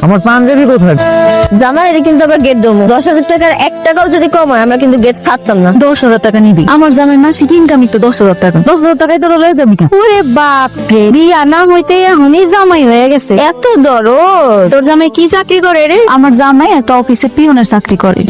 আমার পাঞ্জাবি কোথায়? জামাই এটা কিন্তু আবার গেট দেবো 10,000 টাকার 1 টাকাও যদি কম হয় আমরা কিন্তু গেট ছাড়তাম না। 10,000 টাকা নিবি? আমার জামাই মাসিক ইনকামই তো 10,000 টাকা। 10,000 টাকায় তোর লয়ে যাবি কেন? ওরে বাপ রে, বিয়া না হইতে এখনই জামাই হয়ে গেছে, এত দরদ। তোর জামাই কি চাকরি করে রে? আমার জামাই একটা অফিসে পিয়নের চাকরি করে।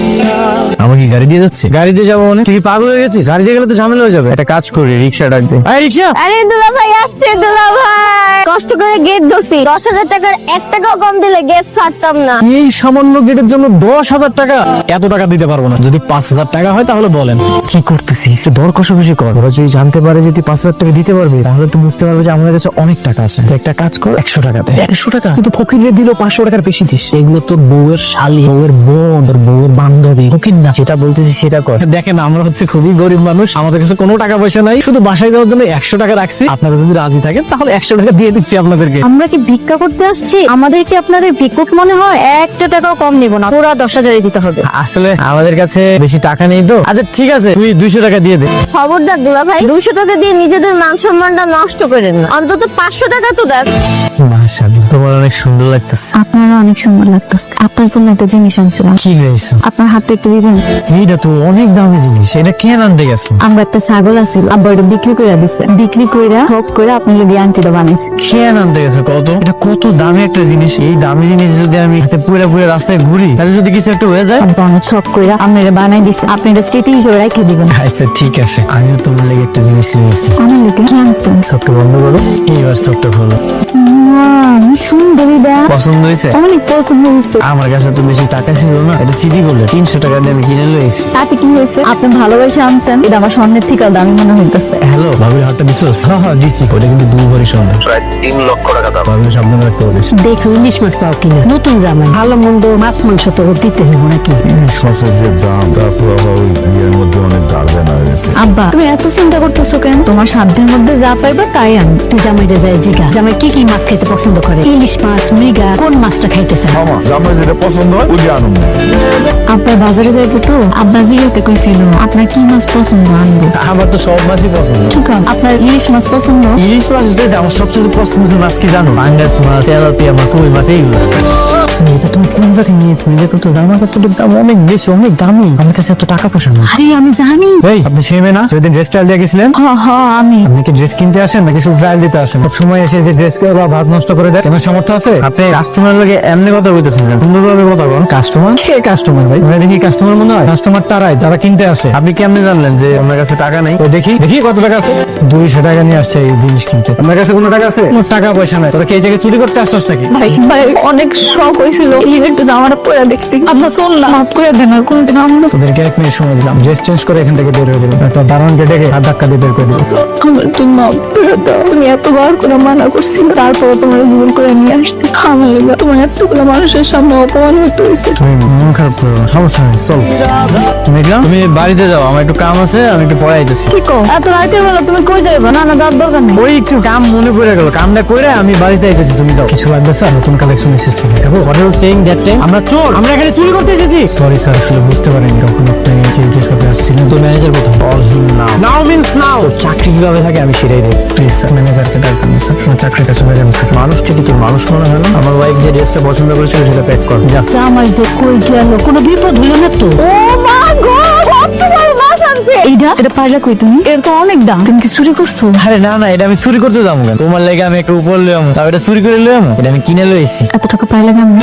আমাকে কি গাড়ি দিয়ে যাচ্ছে? গাড়ি দিয়ে যাবো মানে? তুই কি পাগল হয়ে গেছিস? গাড়ি দিয়ে গেলে তো ঝামেলা হয়ে যাবে। একটা কাজ করি, রিক্সা ডাক দে। এই রিক্সা! আরে দুলা ভাই আসছে, দুলা ভাই কষ্ট করে গেট ধরছি, 10,000 টাকার 1 টাকাও কম দিলে গেট ছাড়তাম না। এই সামান্য গেটের জন্য 10,000 টাকা? এত টাকা দিতে পারবো না। যদি 5,000 টাকা হয় তাহলে বলেন। কি করতেছিস? দর কষাকষি কর। ওরা যদি জানতে পারে যে তুই 5,000 টাকা দিতে পারবি, তাহলে তুই বুঝতে পারবে যে আমাদের কাছে অনেক টাকা আছে। একটা কাজ কর, 100 টাকা দে। 100 টাকা? তুই তো ফকিরে দিল 500 টাকার বেশি দিস। এগুলো তোর বউয়ের শালি, বউয়ের বোন, তোর বউয়ের বান্ধবী। ফকির না, যেটা বলতেছি সেটা কর। দেখেন আমরা হচ্ছে খুবই গরিব মানুষ, আমাদের কাছে কোনো টাকা পয়সা নাই, শুধু বাসায় যাওয়ার জন্য 100 টাকা রাখছি। আপনারা যদি রাজি থাকেন তাহলে 100 টাকা দিয়ে দিচ্ছি আপনাদেরকে। আমরা কি ভিক্ষা করতে আসছি? আমাদের কি আপনাদের ভিক্ষুক মনে হয়? 1 টাকাও কম নিব না, পুরা 10,000 দিতে হবে। আসলে আমাদের কাছে বেশি টাকা নেই তো। আচ্ছা ঠিক আছে, তুই 200 টাকা দিয়ে দে। খবরদার দুলা ভাই, 200 টাকা দিয়ে নিজেদের মান সম্মানটা নষ্ট করেন না, অন্তত 500 টাকা তো দেন। মাশাআল্লাহ, তোমার অনেক সুন্দর লাগতেছে। আপনারা অনেক সুন্দর লাগতেছে। আপনার জন্য একটা জিনিস আনছিলাম। কি গাইছো? আপনার হাতে একটু দিবেন? এইটা তো অনেক দামি জিনিস, এটা কেন আনতে গেছে? আমরা একটা ছাগল আছিল, আব্বা এটা বিক্রি করে দিছে। বিক্রি কইরা ঠক করে আপনার লগে আন্টিটা বানাইছে। কেন আনতে গেছে? কত? এটা কত দামি একটা জিনিস। এই দামি জিনিস যদি আমি হাতে পুরা পুরা রাস্তায় ঘুরি, তাহলে যদি কিছু একটা হয়ে যায়? আব্বা অনেক শখ কইরা আপনারা বানাই দিছে। আপনি এটা স্মৃতি হিসেবে রেখে দিবেন। আচ্ছা ঠিক আছে, আমিও তোমার লাগে একটা জিনিস নিয়েছি। আমার লেগে ক্যান্সেল। চোখটা বন্ধ করো, এইবার চোখটা খোলো। সুন্দর এটা, পছন্দ হয়েছে? অনেক পছন্দ হয়েছে। আমার কাছে তো বেশি টাকা ছিল না, এটা সিটি গোল্ড 300 টাকা দিয়ে আমি কিনে লইছি। তাতে কি হয়েছে? আপনি ভালোবাসে আনছেন, এটা আমার স্বর্ণের থেকে দামি মনে হইতেছে। হ্যালো, ভাবির হাতটা দিছোস? হ্যাঁ দিছি। ওটা কিন্তু 2 ভরি স্বর্ণ, প্রায় 3 লক্ষ টাকা দাম। ভাবির সাবধানে রাখতে বলিস। দেখো ইলিশ মাছ পাও কিনা, নতুন জামাই, ভালো মন্দ মাছ মাংস তো দিতে হইব নাকি। ইলিশ মাছের যে দাম, তারপর আবার ওই বিয়ের মধ্যে অনেক দাঁড় দেনা হয়ে গেছে। আব্বা তুমি এত চিন্তা করতেছো কেন? তোমার সাধ্যের মধ্যে যা পাইবা তাই আন। তুই জামাইটা যায় জিগা, জামাই কি কি মাছ খাইতে পছন্দ করে, ইলিশ মাছ, মৃগা, কোন মাছটা খাইতে চায়। মামা জামাই যেটা পছন্দ হয় ওই আনুন। আব্বা বাজারে যাইবো তো, আব্বা জিগাতে কইছিল আপনার কি মাছ পছন্দ আনবো। আমার তো সব মাছই পছন্দ। কি কন, আপনার ইলিশ মাছ পছন্দ? ইলিশ মাছ যেটা আমার সবচেয়ে পছন্দের মাছ কি জানো? পাঙ্গাস মাছ, তেলাপিয়া মাছ, ওই মাছ এইগুলো। এটা তুমি কোন জায়গায় নিয়েছো? এটা তো জামা কাপড়ের দাম অনেক বেশি, অনেক দামি। আমার কাছে এত টাকা পয়সা না। আরে আমি জানি। এই আপনি সেই মেয়ে না সেদিন ড্রেস স্টাইল দিয়ে গেছিলেন? আমি। আপনি কি ড্রেস কিনতে আসেন নাকি শুধু স্টাইল দিতে আসেন? সব সময় এসে যে ড্রেস বা ভাত নষ্ট করে দেয়, কেন সামর্থ্য আছে? আপনি কাস্টমার লাগে এমনি কথা বলতেছেন, সুন্দরভাবে কথা বল। কাস্টমার কে? কাস্টমার ভাই আমরা দেখি কাস্টমার মনে হয়? কাস্টমার তারাই যারা কিনতে আসে। আপনি কেমনে জানলেন যে আমার কাছে টাকা নেই? তো দেখি দেখি কত টাকা আছে। 200 টাকা নিয়ে আসছে এই জিনিস কিনতে। আপনার কাছে কোনো টাকা আছে? কোনো টাকা পয়সা নাই। তোরা কি এই জায়গায় চুরি করতে আসছিস নাকি? ভাই ভাই অনেক শখ হয়েছিল, এই একটু জামাটা পরে দেখছি। আপনার চল না, মাফ করে দেন, আর কোনোদিন আমরা। তোদেরকে 1 মিনিট সময় দিলাম, ড্রেস চেঞ্জ করে এখান থেকে বের হয়ে যাবে। তো দারোয়ানকে ডেকে হাত ধাক্কা দিয়ে বের করে দিবো। আমার তুমি মাফ করে দাও। তুমি এতবার করে মানা করছিল, তারপর তোমার জোর করে নিয়ে আসছি। আমার লেগে তোমার এতগুলো মানুষের সামনে অপমান হতে হয়েছে। তুমি মন খারাপ করো না, সমস্যা নেই, চল। মেঘলা তুমি বাড়িতে যাও, আমার একটু কাম আছে, আমি একটু পরে আইতেছি। কি কও? এত রাতের বেলা তুমি কই যাইবা? না না যাওয়ার দরকার নেই। ওই একটু কাম মনে পড়ে গেল, কামটা করে আমি বাড়িতে আইতেছি, তুমি যাও। কিছু লাগবে স্যার? নতুন কালেকশন এসেছে দেখাবো। What are saying that time আমরা চোর, আমরা এখানে চুরি করতে এসেছি। সরি স্যার, আসলে বুঝতে পারিনি তখন আপনি এই ড্রেস আপে আসছিলেন। তো ম্যানেজার কথা অল হিম নাও। নাও মিন্স নাও। চাকরি কিভাবে থাকে আমি সেটাই দেই। প্লিজ স্যার, ম্যানেজারকে ডাকবেন না স্যার, আমার চাকরিটা চলে যাবে স্যার। মানুষটা কি তোর মানুষ মনে হয় না? আমার ওয়াইফ যে ড্রেসটা পছন্দ করেছিল সেটা প্যাক কর যা। জামাই যে কই গেল, কোনো বিপদ হলো না তো? ও মা গো, কতবার মাছ আনছে। এটা পাইলা কই তুমি? এর তো অনেক দাম। তুমি কি চুরি করছো? আরে না না, এটা আমি চুরি করতে যাবো কেন? তোমার লেগে আমি একটু উপর লইয়াম, তাও এটা চুরি করে লইয়াম? এটা আমি কিনে লইছি। এত টাকা পাইলা কেমন?